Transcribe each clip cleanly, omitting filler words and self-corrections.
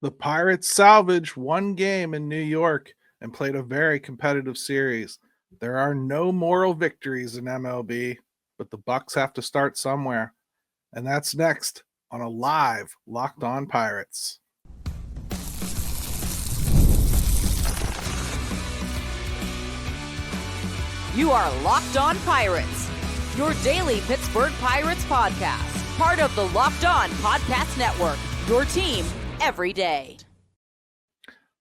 The Pirates salvaged one game in New York and played a very competitive series. There are no moral victories in MLB, but the Bucs have to start somewhere. And that's next on a live Locked On Pirates. You are Locked On Pirates, your daily Pittsburgh Pirates podcast, part of the Locked On Podcast Network, your team every day.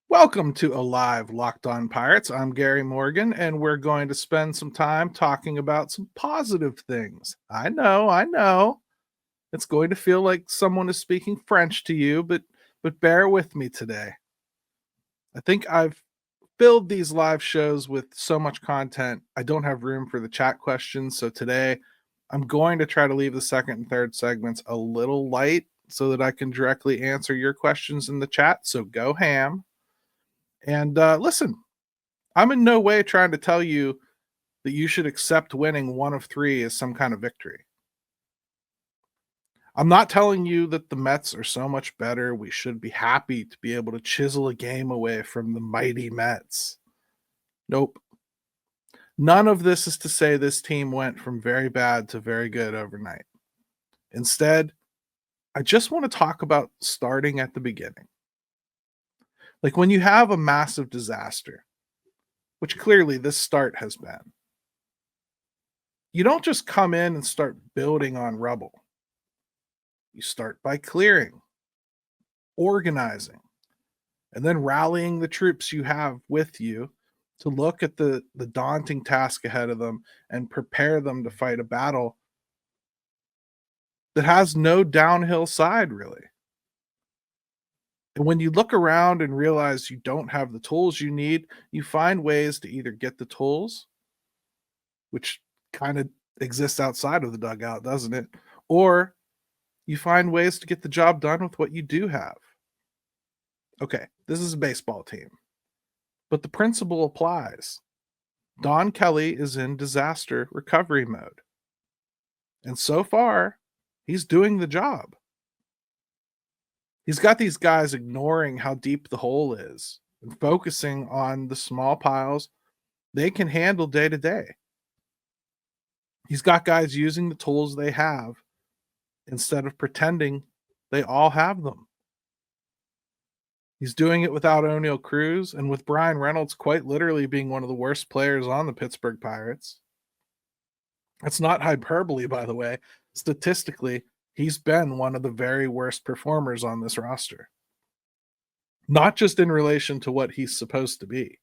Welcome to a live Locked On Pirates. I'm Gary Morgan, and we're going to spend some time talking about some positive things. I know. It's going to feel like someone is speaking French to you, but bear with me today. I think I've filled these live shows with so much content, I don't have room for the chat questions. So today, I'm going to try to leave the second and third segments a little light so that I can directly answer your questions in the chat. So go ham. And listen, I'm in no way trying to tell you that you should accept winning one of three as some kind of victory. I'm not telling you that the Mets are so much better. We should be happy to be able to chisel a game away from the mighty Mets. Nope. None of this is to say this team went from very bad to very good overnight. Instead, I just want to talk about starting at the beginning. Like when you have a massive disaster, which clearly this start has been, you don't just come in and start building on rubble. You start by clearing, organizing, and then rallying the troops you have with you to look at the daunting task ahead of them and prepare them to fight a battle that has no downhill side, really. And when you look around and realize you don't have the tools you need, you find ways to either get the tools, which kind of exists outside of the dugout, doesn't it? Or you find ways to get the job done with what you do have. Okay, this is a baseball team, but the principle applies. Don Kelly is in disaster recovery mode. And so far, he's doing the job. He's got these guys ignoring how deep the hole is and focusing on the small piles they can handle day to day. He's got guys using the tools they have instead of pretending they all have them. He's doing it without O'Neal Cruz and with Brian Reynolds quite literally being one of the worst players on the Pittsburgh Pirates. That's not hyperbole, by the way. Statistically, he's been one of the very worst performers on this roster. Not just in relation to what he's supposed to be.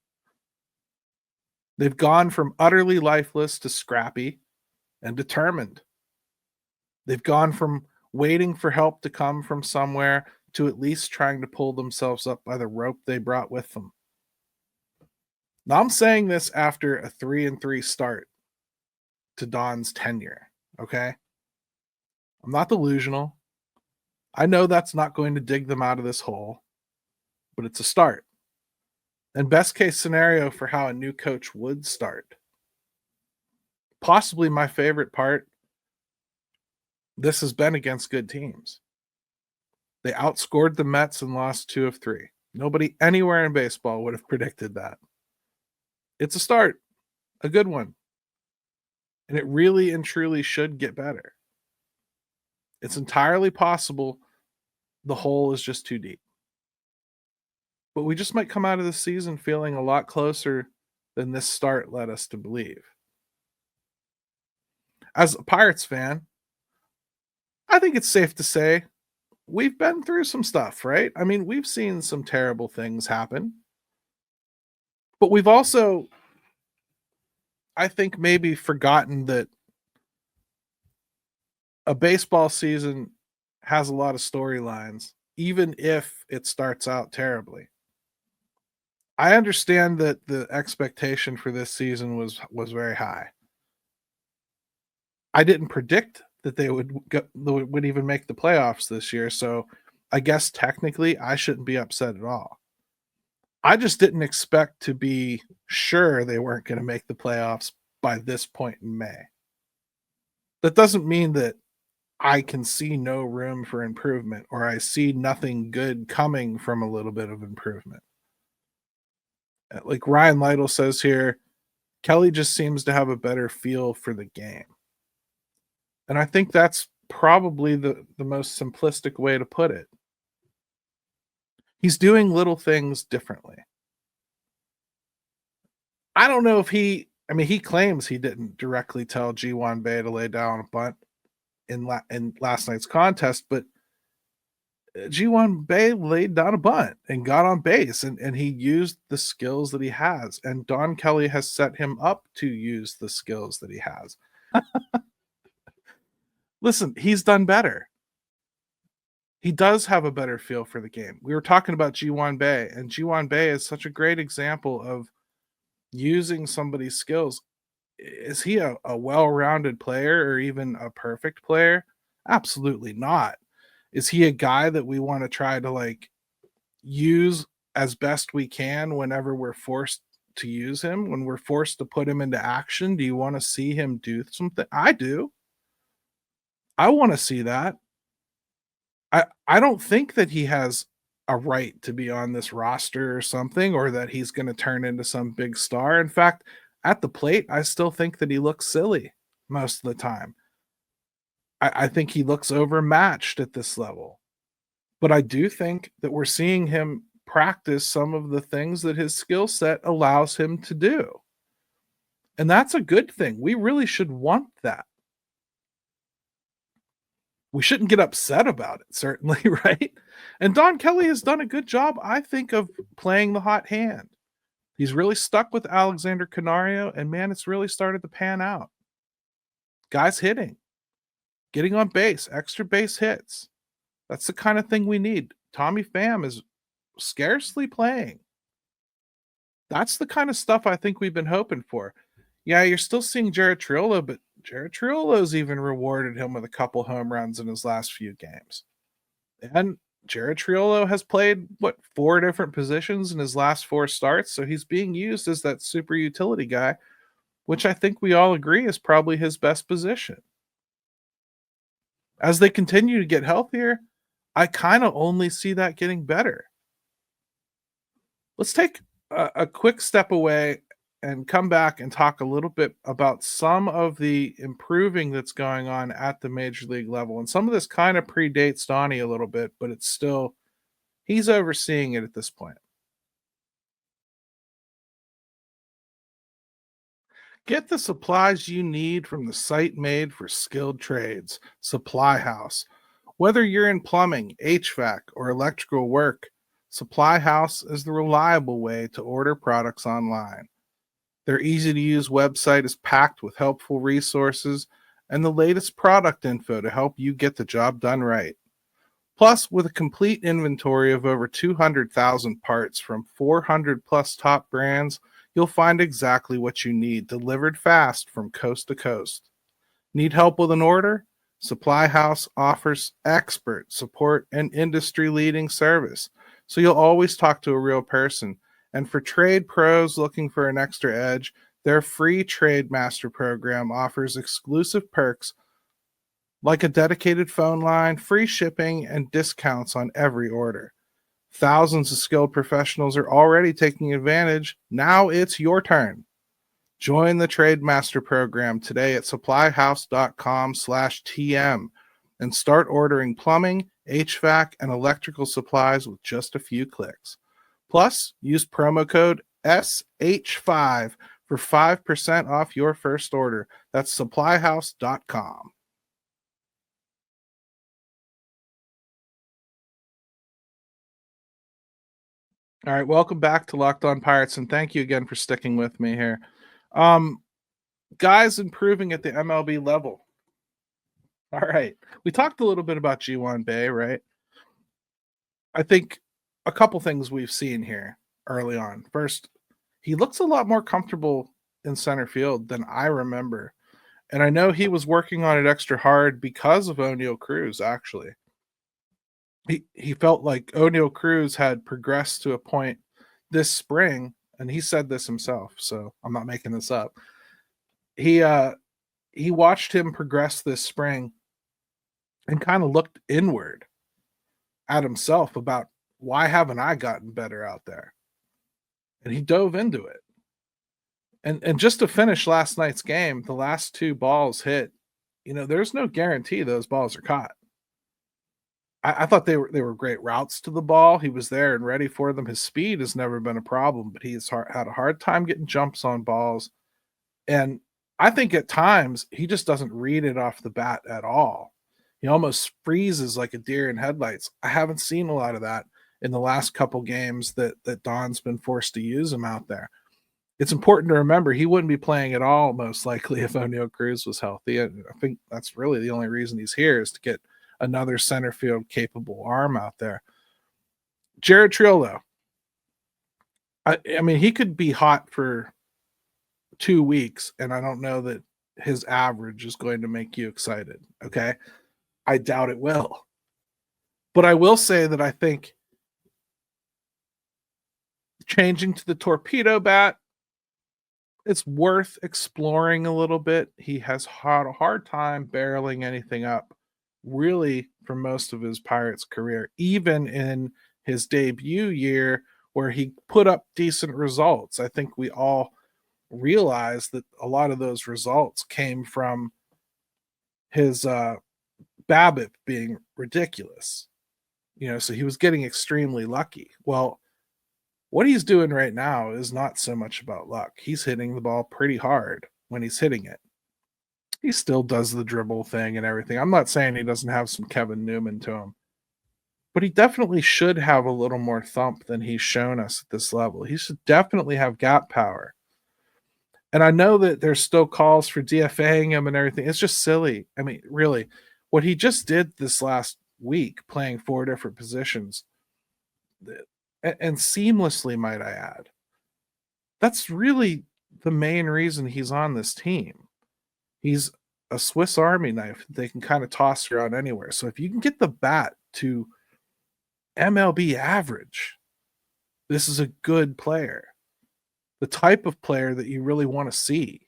They've gone from utterly lifeless to scrappy and determined. They've gone from waiting for help to come from somewhere to at least trying to pull themselves up by the rope they brought with them. Now I'm saying this after a 3-3 start to Don's tenure, okay? I'm not delusional. I know that's not going to dig them out of this hole, but it's a start. And best case scenario for how a new coach would start. Possibly my favorite part, this has been against good teams. They outscored the Mets and lost 2 of 3. Nobody anywhere in baseball would have predicted that. It's a start, a good one. And it really and truly should get better. It's entirely possible the hole is just too deep. But we just might come out of the season feeling a lot closer than this start led us to believe. As a Pirates fan, I think it's safe to say we've been through some stuff, right? I mean, we've seen some terrible things happen. But we've also, I think, maybe forgotten that a baseball season has a lot of storylines, even if it starts out terribly. I understand that the expectation for this season was very high. I didn't predict that they would even make the playoffs this year, so I guess technically I shouldn't be upset at all. I just didn't expect to be sure they weren't going to make the playoffs by this point in May. That doesn't mean that I can see no room for improvement, or I see nothing good coming from a little bit of improvement. Like Ryan Lytle says here, Kelly just seems to have a better feel for the game. And I think that's probably the most simplistic way to put it. He's doing little things differently. I don't know if he claims he didn't directly tell Ji-Hwan Bae to lay down a bunt in last night's contest, but Ji-Hwan Bae laid down a bunt and got on base, and he used the skills that he has, and Don Kelly has set him up to use the skills that he has. Listen, he's done better. He does have a better feel for the game. We were talking about Ji-Hwan Bae, and Ji-Hwan Bae is such a great example of using somebody's skills. Is he a well-rounded player or even a perfect player? Absolutely not. Is he a guy that we want to try to like use as best we can whenever we're forced to use him, when we're forced to put him into action? Do you want to see him do something? I do. I want to see that. I don't think that he has a right to be on this roster or something, or that he's going to turn into some big star. In fact, at the plate, I still think that he looks silly most of the time. I think he looks overmatched at this level. But I do think that we're seeing him practice some of the things that his skill set allows him to do. And that's a good thing. We really should want that. We shouldn't get upset about it, certainly, right? And Don Kelly has done a good job, I think, of playing the hot hand. He's really stuck with Alexander Canario, and man, it's really started to pan out. Guys hitting, getting on base, extra base hits. That's the kind of thing we need. Tommy Pham is scarcely playing. That's the kind of stuff I think we've been hoping for. Yeah, you're still seeing Jared Triolo, but Jared Triolo's even rewarded him with a couple home runs in his last few games. And Jared Triolo has played, 4 different positions in his last 4 starts, so he's being used as that super utility guy, which I think we all agree is probably his best position. As they continue to get healthier, I kind of only see that getting better. Let's take a quick step away and come back and talk a little bit about some of the improving that's going on at the major league level. And some of this kind of predates Donnie a little bit, but it's still, he's overseeing it at this point. Get the supplies you need from the site made for skilled trades, Supply House. Whether you're in plumbing, HVAC, or electrical work, Supply House is the reliable way to order products online. Their easy-to-use website is packed with helpful resources and the latest product info to help you get the job done right. Plus, with a complete inventory of over 200,000 parts from 400-plus top brands, you'll find exactly what you need delivered fast from coast to coast. Need help with an order? Supply House offers expert support and industry-leading service, so you'll always talk to a real person. And for trade pros looking for an extra edge, their free Trade Master program offers exclusive perks like a dedicated phone line, free shipping, and discounts on every order. Thousands of skilled professionals are already taking advantage. Now it's your turn. Join the Trade Master program today at supplyhouse.com/TM and start ordering plumbing, HVAC, and electrical supplies with just a few clicks. Plus, use promo code SH5 for 5% off your first order. That's supplyhouse.com. All right, welcome back to Locked On Pirates, and thank you again for sticking with me here. Guys improving at the MLB level. All right, we talked a little bit about Ji-Hwan Bae, right? I think a couple things we've seen here early on. First, he looks a lot more comfortable in center field than I remember. And I know he was working on it extra hard because of O'Neal Cruz, actually. He felt like O'Neal Cruz had progressed to a point this spring, and he said this himself, so I'm not making this up. He watched him progress this spring and kind of looked inward at himself about, why haven't I gotten better out there? And he dove into it. And just to finish last night's game, the last 2 balls hit, there's no guarantee those balls are caught. I thought they were great routes to the ball. He was there and ready for them. His speed has never been a problem, but he's had a hard time getting jumps on balls. And I think at times he just doesn't read it off the bat at all. He almost freezes like a deer in headlights. I haven't seen a lot of that in the last couple games that Don's been forced to use him out there. It's important to remember he wouldn't be playing at all, most likely, if O'Neal Cruz was healthy. And I think that's really the only reason he's here, is to get another center field capable arm out there. Jared Triolo, I mean, he could be hot for 2 weeks, and I don't know that his average is going to make you excited. Okay. I doubt it will. But I will say that I think changing to the torpedo bat, it's worth exploring a little bit. He has had a hard time barreling anything up, really, for most of his Pirates career, even in his debut year where he put up decent results. I think we all realize that a lot of those results came from his BABIP being ridiculous. So he was getting extremely lucky. Well, what he's doing right now is not so much about luck. He's hitting the ball pretty hard when he's hitting it. He still does the dribble thing and everything. I'm not saying he doesn't have some Kevin Newman to him, but he definitely should have a little more thump than he's shown us at this level. He should definitely have gap power. And I know that there's still calls for DFAing him and everything. It's just silly. I mean, really, what he just did this last week, playing 4 different positions, and seamlessly, might I add, that's really the main reason he's on this team. He's a Swiss Army knife they can kind of toss around anywhere. So if you can get the bat to MLB average, this is a good player. The type of player that you really want to see.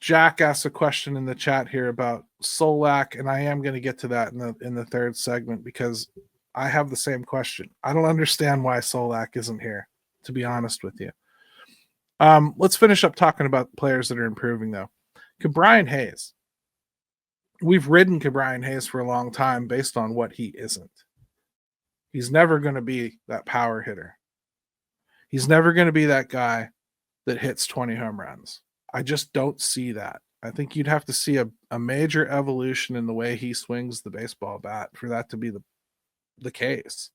Jack asked a question in the chat here about Solak, and I am going to get to that in the third segment, because I have the same question. I don't understand why Solak isn't here, to be honest with you. Let's finish up talking about players that are improving, though. Ke'Bryan Hayes. We've ridden Ke'Bryan Hayes for a long time based on what he isn't. He's never going to be that power hitter. He's never going to be that guy that hits 20 home runs. I just don't see that. I think you'd have to see a major evolution in the way he swings the baseball bat for that to be the case.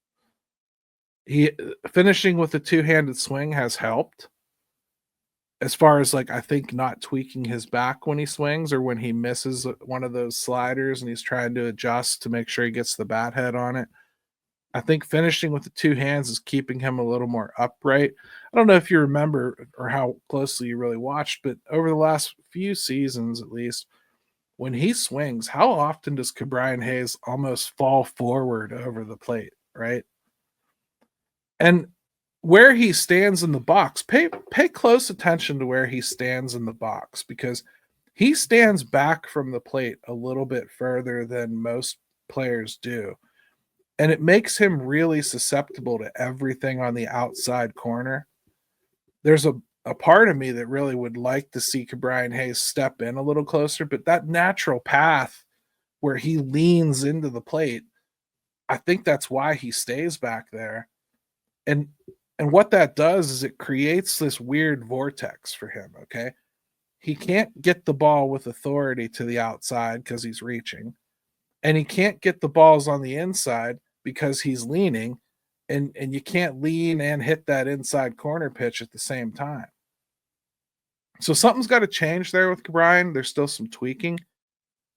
He finishing with a two-handed swing has helped. As far as, like, I think not tweaking his back when he swings, or when he misses one of those sliders and he's trying to adjust to make sure he gets the bat head on it. I think finishing with the two hands is keeping him a little more upright. I don't know if you remember or how closely you really watched, but over the last few seasons, at least, when he swings, how often does Ke'Bryan Hayes almost fall forward over the plate, right? And where he stands in the box, pay close attention to where he stands in the box, because he stands back from the plate a little bit further than most players do. And it makes him really susceptible to everything on the outside corner. There's a part of me that really would like to see Ke'Bryan Hayes step in a little closer, but that natural path where he leans into the plate, I think that's why he stays back there. And what that does is it creates this weird vortex for him, okay? He can't get the ball with authority to the outside because he's reaching, and he can't get the balls on the inside because he's leaning, and you can't lean and hit that inside corner pitch at the same time. So something's got to change there with Ke'Bryan. There's still some tweaking.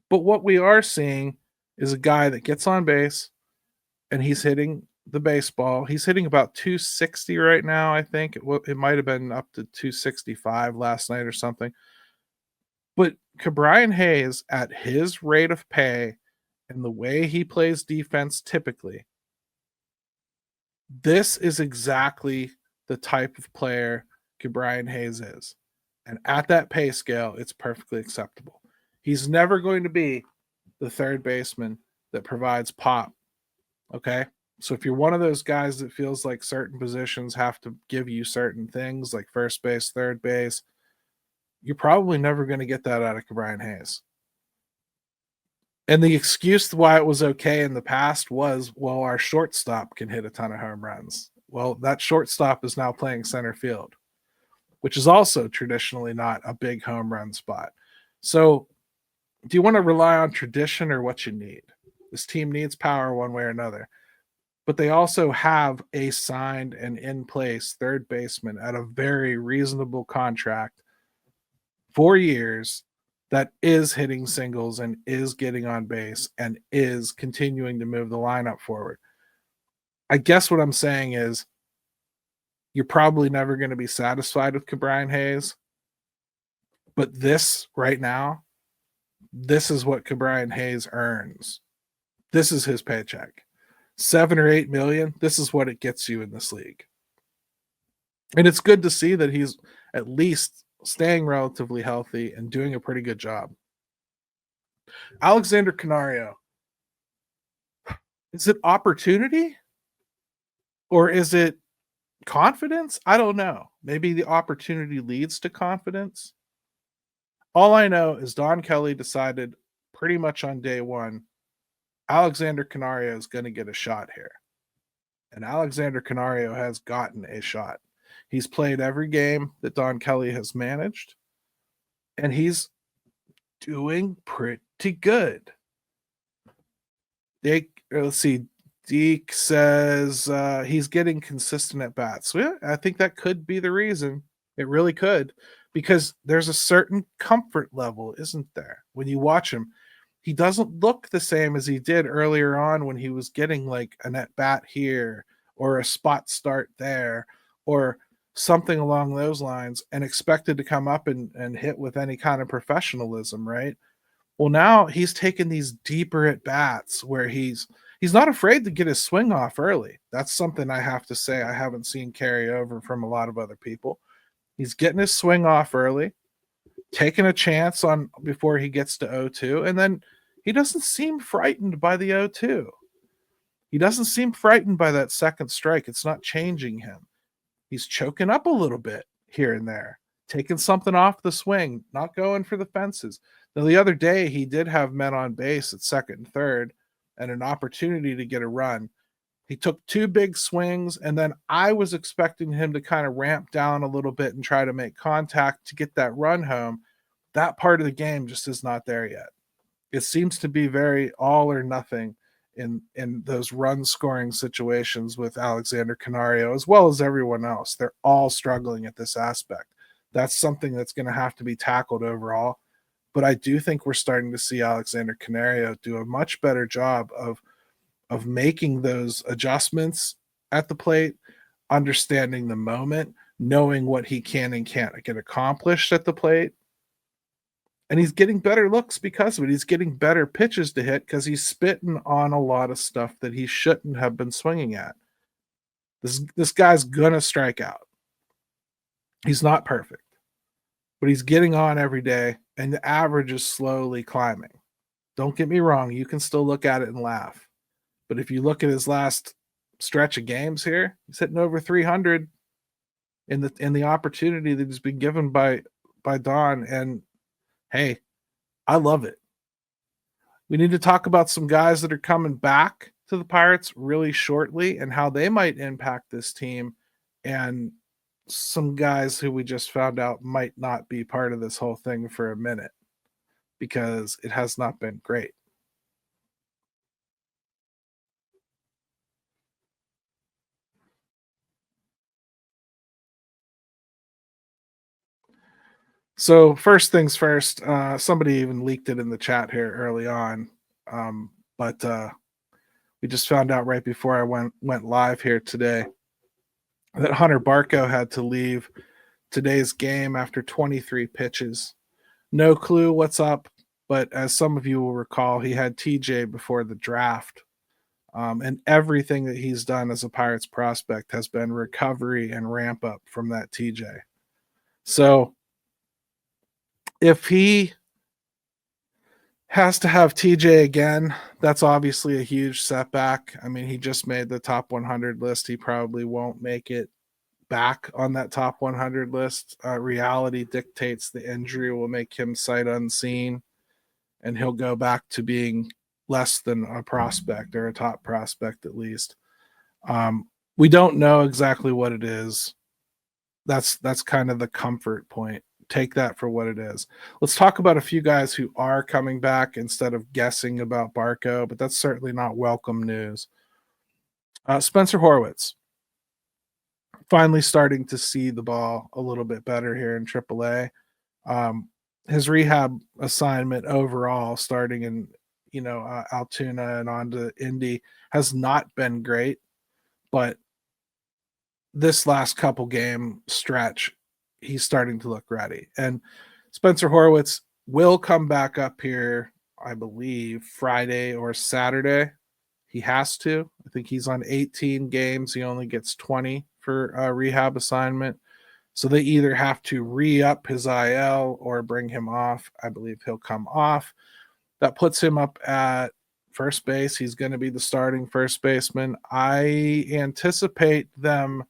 But what we are seeing is a guy that gets on base, and he's hitting the baseball. He's hitting about 260 right now, I think. It might have been up to 265 last night or something. But Ke'Bryan Hayes, at his rate of pay and the way he plays defense typically, this is exactly the type of player Ke'Bryan Hayes is. And at that pay scale, it's perfectly acceptable. He's never going to be the third baseman that provides pop. Okay. So if you're one of those guys that feels like certain positions have to give you certain things like first base, third base, you're probably never going to get that out of Brian Hayes. And the excuse why it was okay in the past was, well, our shortstop can hit a ton of home runs. Well, that shortstop is now playing center field, which is also traditionally not a big home run spot. So do you want to rely on tradition or what you need? This team needs power one way or another. But they also have a signed and in place third baseman at a very reasonable contract, 4 years, that is hitting singles and is getting on base and is continuing to move the lineup forward. I guess what I'm saying is you're probably never going to be satisfied with Brian Hayes. But this right now, this is what Brian Hayes earns. This is his paycheck. 7 or 8 million. This is what it gets you in this league. And it's good to see that he's at least staying relatively healthy and doing a pretty good job. Alexander Canario. Is it opportunity? Or is it confidence? I don't know. Maybe the opportunity leads to confidence. All I know is Don Kelly decided pretty much on day one, Alexander Canario is going to get a shot here. And Alexander Canario has gotten a shot. He's played every game that Don Kelly has managed, and he's doing pretty good. Let's see. Deke says he's getting consistent at bats. Well, I think that could be the reason. It really could, because there's a certain comfort level, isn't there? When you watch him, he doesn't look the same as he did earlier on when he was getting like an at bat here or a spot start there or something along those lines and expected to come up and hit with any kind of professionalism, right? Well, now he's taking these deeper at bats where he's not afraid to get his swing off early. That's something I have to say I haven't seen carry over from a lot of other people. He's getting his swing off early, taking a chance on before he gets to 0-2, and then he doesn't seem frightened by the 0-2. He doesn't seem frightened by that second strike. It's not changing him. He's choking up a little bit here and there, taking something off the swing, not going for the fences. Now, the other day, he did have men on base at second and third and an opportunity to get a run. He took 2 big swings, and then I was expecting him to kind of ramp down a little bit and try to make contact to get that run home. That part of the game just is not there yet. It seems to be very all or nothing in those run scoring situations with Alexander Canario, as well as everyone else. They're all struggling at this aspect. That's something that's going to have to be tackled overall. But I do think we're starting to see Alexander Canario do a much better job of making those adjustments at the plate, understanding the moment, knowing what he can and can't get accomplished at the plate. And he's getting better looks because of it. He's getting better pitches to hit because he's spitting on a lot of stuff that he shouldn't have been swinging at. This guy's going to strike out. He's not perfect, but he's getting on every day, and the average is slowly climbing. Don't get me wrong. You can still look at it and laugh. But if you look at his last stretch of games here, he's hitting over 300 in the opportunity that has been given by Don. And hey, I love it. We need to talk about some guys that are coming back to the Pirates really shortly and how they might impact this team, and some guys who we just found out might not be part of this whole thing for a minute because it has not been great. So first things first, somebody even leaked it in the chat here early on, but we just found out right before I went live here today that Hunter Barco had to leave today's game after 23 pitches. No clue what's up, but as some of you will recall, he had TJ before the draft, and everything that he's done as a Pirates prospect has been recovery and ramp up from that TJ. So if he Has to have TJ again. That's obviously a huge setback. I mean, he just made the top 100 list. He probably won't make it back on that top 100 list. Reality dictates the injury will make him sight unseen, and he'll go back to being less than a prospect, or a top prospect at least. We don't know exactly what it is. That's kind of the comfort point. Take that for what it is. Let's talk about a few guys who are coming back instead of guessing about Barco, but that's certainly not welcome news. Spencer Horwitz finally starting to see the ball a little bit better here in AAA. His rehab assignment overall, starting in Altoona and on to Indy, has not been great, but this last couple game stretch, he's starting to look ready. And Spencer Horwitz will come back up here, I believe, Friday or Saturday. He has to. I think he's on 18 games. He only gets 20 for a rehab assignment. So they either have to re-up his IL or bring him off. I believe he'll come off. That puts him up at first base. He's going to be the starting first baseman. I anticipate them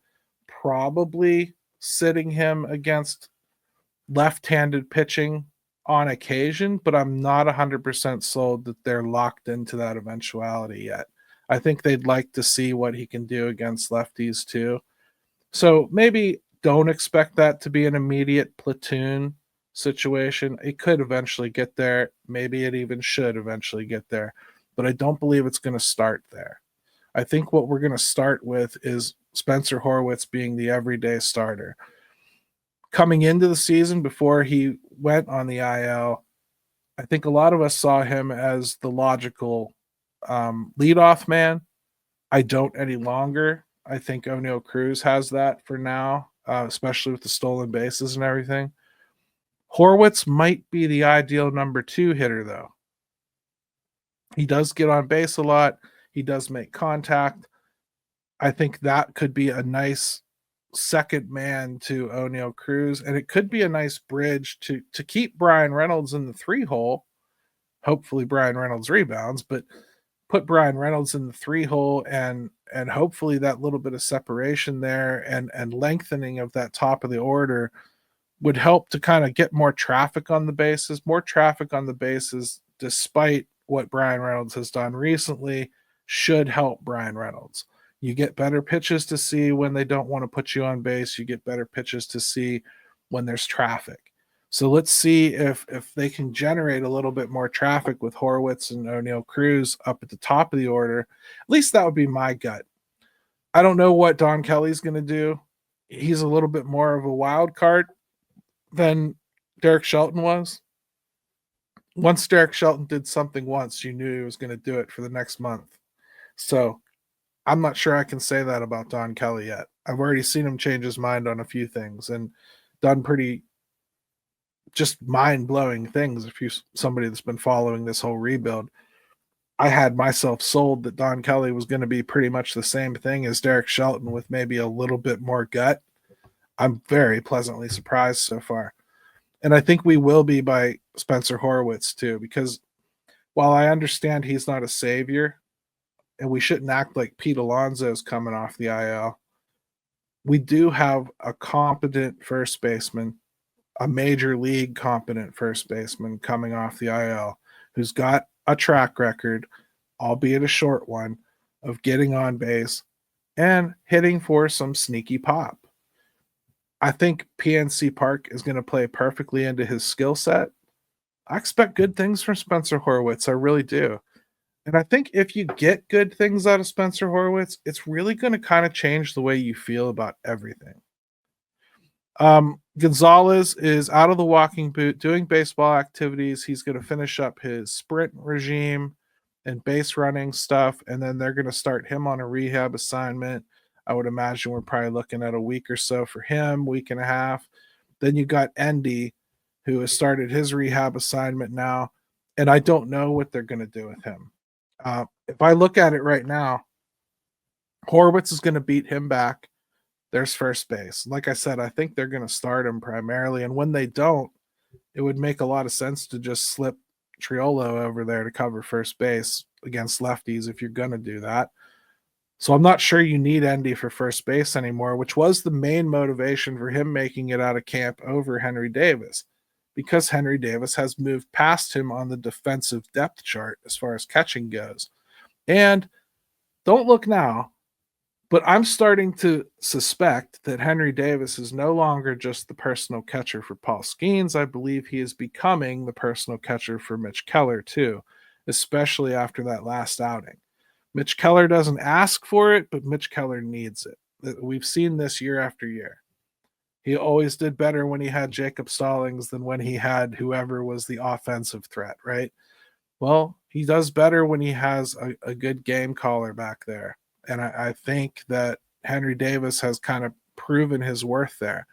probably sitting him against left-handed pitching on occasion, but I'm not 100% sold that they're locked into that eventuality yet. I think they'd like to see what he can do against lefties too. So maybe don't expect that to be an immediate platoon situation. It could eventually get there. Maybe it even should eventually get there, but I don't believe it's going to start there. I think what we're going to start with is Spencer Horwitz being the everyday starter. Coming into the season before he went on the IL, I think a lot of us saw him as the logical leadoff man. I don't any longer. I think O'Neal Cruz has that for now, especially with the stolen bases and everything. Horwitz might be the ideal number 2 hitter, though. He does get on base a lot. He does make contact. I think that could be a nice second man to O'Neal Cruz, and it could be a nice bridge to keep Brian Reynolds in the 3-hole. Hopefully Brian Reynolds rebounds, but put Brian Reynolds in the 3-hole and hopefully that little bit of separation there and lengthening of that top of the order would help to kind of get more traffic on the bases. More traffic on the bases, despite what Brian Reynolds has done recently, should help Brian Reynolds. You get better pitches to see when they don't want to put you on base. You get better pitches to see when there's traffic. So let's see if they can generate a little bit more traffic with Horwitz and O'Neal Cruz up at the top of the order. At least that would be my gut. I don't know what Don Kelly's going to do. He's a little bit more of a wild card than Derek Shelton was. Once Derek Shelton did something once, you knew he was going to do it for the next month. So I'm not sure I can say that about Don Kelly yet. I've already seen him change his mind on a few things and done pretty just mind-blowing things. If you're somebody that's been following this whole rebuild, I had myself sold that Don Kelly was going to be pretty much the same thing as Derek Shelton with maybe a little bit more gut. I'm very pleasantly surprised so far. And I think we will be by Spencer Horwitz too, because while I understand he's not a savior, and we shouldn't act like Pete Alonso's coming off the IL, we do have a competent first baseman, a major league competent first baseman coming off the IL, who's got a track record, albeit a short one, of getting on base and hitting for some sneaky pop. I think PNC Park is going to play perfectly into his skill set. I expect good things from Spencer Horwitz. I really do. And I think if you get good things out of Spencer Horwitz, it's really going to kind of change the way you feel about everything. Gonzalez is out of the walking boot doing baseball activities. He's going to finish up his sprint regime and base running stuff, and then they're going to start him on a rehab assignment. I would imagine we're probably looking at a week or so for him, week and a half. Then you got Endy, who has started his rehab assignment now, and I don't know what they're going to do with him. If I look at it right now, Horwitz is going to beat him back. There's first base. Like I said, I think they're going to start him primarily, and when they don't, it would make a lot of sense to just slip Triolo over there to cover first base against lefties if you're going to do that. So I'm not sure you need Endy for first base anymore, which was the main motivation for him making it out of camp over Henry Davis, because Henry Davis has moved past him on the defensive depth chart as far as catching goes. And don't look now, but I'm starting to suspect that Henry Davis is no longer just the personal catcher for Paul Skeens. I believe he is becoming the personal catcher for Mitch Keller too, especially after that last outing. Mitch Keller doesn't ask for it, but Mitch Keller needs it. We've seen this year after year. He always did better when he had Jacob Stallings than when he had whoever was the offensive threat, right? Well, he does better when he has a good game caller back there. And I think that Henry Davis has kind of proven his worth there.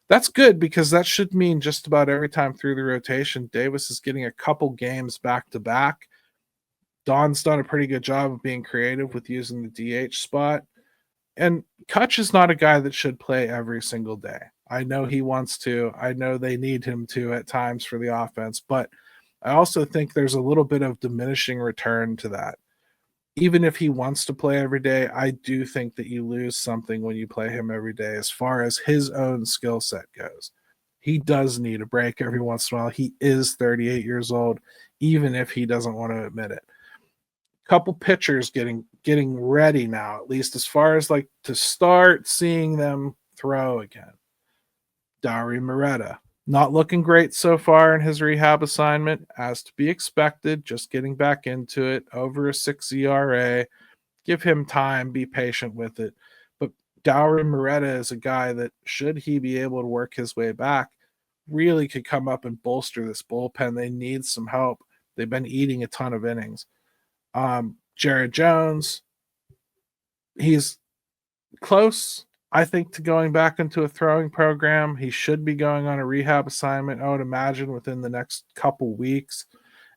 That's good, because that should mean just about every time through the rotation, Davis is getting a couple games back to back. Don's done a pretty good job of being creative with using the DH spot. And Kutch is not a guy that should play every single day. I know he wants to. I know they need him to at times for the offense. But I also think there's a little bit of diminishing return to that. Even if he wants to play every day, I do think that you lose something when you play him every day as far as his own skill set goes. He does need a break every once in a while. He is 38 years old, even if he doesn't want to admit it. Couple pitchers getting ready now, at least as far as like to start seeing them throw again. Dauri Moreta, not looking great so far in his rehab assignment, as to be expected, just getting back into it, over a 6 ERA. Give him time, be patient with it. But Dauri Moreta is a guy that, should he be able to work his way back, really could come up and bolster this bullpen. They need some help. They've been eating a ton of innings. Jared Jones, he's close, I think, to going back into a throwing program. He should be going on a rehab assignment, I would imagine, within the next couple weeks.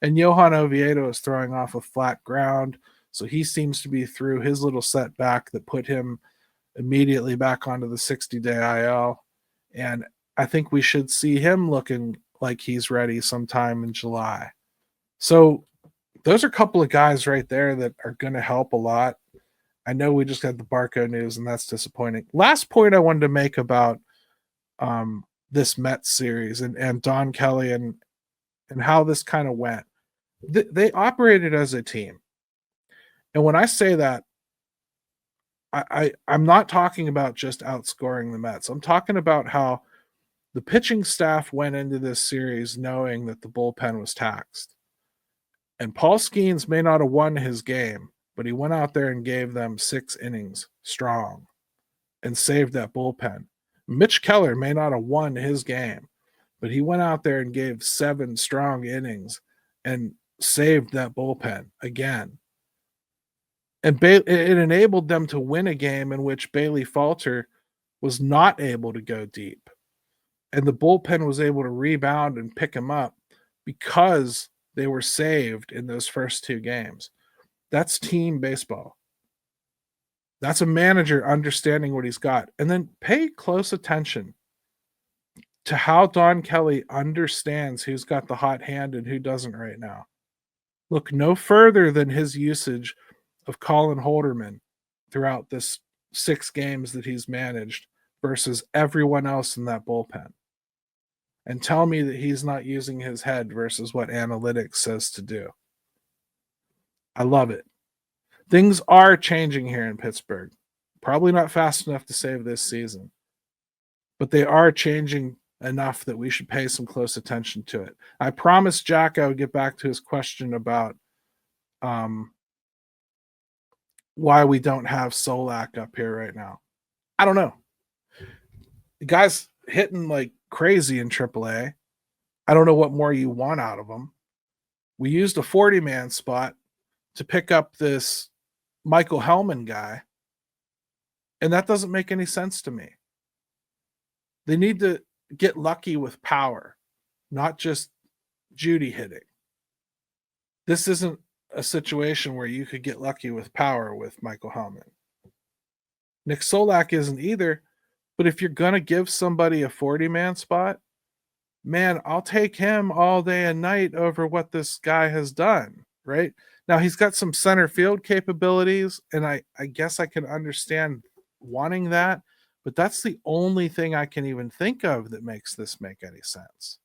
And Johan Oviedo is throwing off of flat ground, so he seems to be through his little setback that put him immediately back onto the 60-day IL. And I think we should see him looking like he's ready sometime in July. So those are a couple of guys right there that are going to help a lot. I know we just got the Barco news, and that's disappointing. Last point I wanted to make about this Mets series and Don Kelly and how this kind of went. They operated as a team. And when I say that, I'm not talking about just outscoring the Mets. I'm talking about how the pitching staff went into this series knowing that the bullpen was taxed. And Paul Skeens may not have won his game, but he went out there and gave them 6 innings strong and saved that bullpen. Mitch Keller may not have won his game, but he went out there and gave 7 strong innings and saved that bullpen again. And it enabled them to win a game in which Bailey Falter was not able to go deep. And the bullpen was able to rebound and pick him up because they were saved in those first 2 games. That's team baseball. That's a manager understanding what he's got. And then pay close attention to how Don Kelly understands who's got the hot hand and who doesn't right now. Look no further than his usage of Colin Holderman throughout this 6 games that he's managed versus everyone else in that bullpen. And tell me that he's not using his head versus what analytics says to do. I love it. Things are changing here in Pittsburgh. Probably not fast enough to save this season, but they are changing enough that we should pay some close attention to it. I promised Jack I would get back to his question about why we don't have Solak up here right now. I don't know. The guy's hitting like crazy in AAA. I don't know what more you want out of him. We used a 40-man spot to pick up this Michael Hellman guy, and that doesn't make any sense to me. They need to get lucky with power, not just Judy hitting. This isn't a situation where you could get lucky with power with Michael Hellman. Nick Solak isn't either, but if you're going to give somebody a 40-man spot, man, I'll take him all day and night over what this guy has done, right? Now he's got some center field capabilities, and I guess I can understand wanting that, but that's the only thing I can even think of that makes this make any sense.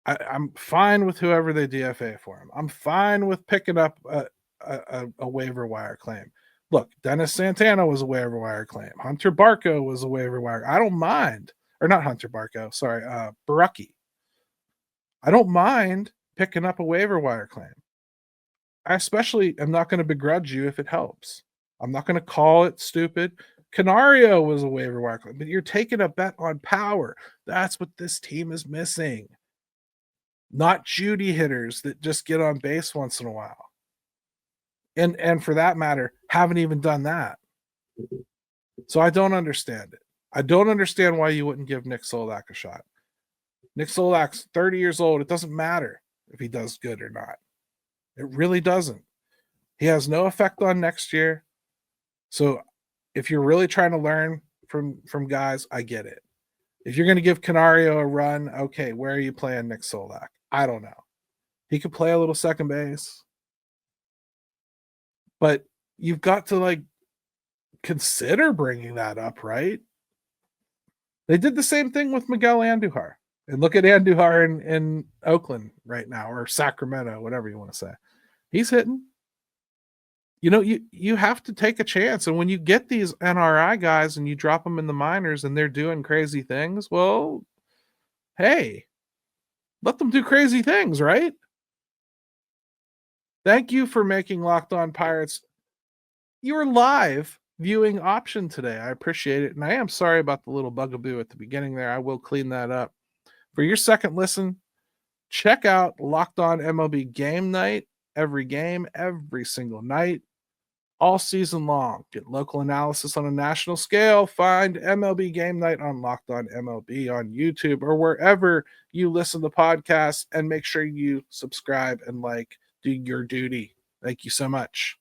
I'm fine with whoever they DFA for him. I'm fine with picking up a waiver wire claim. Look, Dennis Santana was a waiver wire claim. Hunter Barco was a waiver wire. I don't mind. Or not Hunter Barco, sorry, Barucki. I don't mind picking up a waiver wire claim. I especially am not going to begrudge you if it helps. I'm not going to call it stupid. Canario was a waiver wire claim, but you're taking a bet on power. That's what this team is missing. Not Judy hitters that just get on base once in a while. And for that matter, haven't even done that. So I don't understand it. I don't understand why you wouldn't give Nick Solak a shot. Nick Solak's 30 years old. It doesn't matter if he does good or not. It really doesn't. He has no effect on next year. So if you're really trying to learn from guys, I get it. If you're going to give Canario a run, okay, where are you playing Nick Solak? I don't know. He could play a little second base. But you've got to consider bringing that up, right? They did the same thing with Miguel Andujar. And look at Andujar in Oakland right now, or Sacramento, whatever you want to say. He's hitting. You have to take a chance. And when you get these NRI guys and you drop them in the minors and they're doing crazy things, well, hey, let them do crazy things, right? Thank you for making Locked On Pirates your live viewing option today. I appreciate it. And I am sorry about the little bugaboo at the beginning there. I will clean that up. For your second listen, check out Locked On MLB Game Night. Every game, every single night, all season long. Get local analysis on a national scale. Find MLB Game Night on Locked On MLB on YouTube or wherever you listen to podcasts. And make sure you subscribe and do your duty. Thank you so much.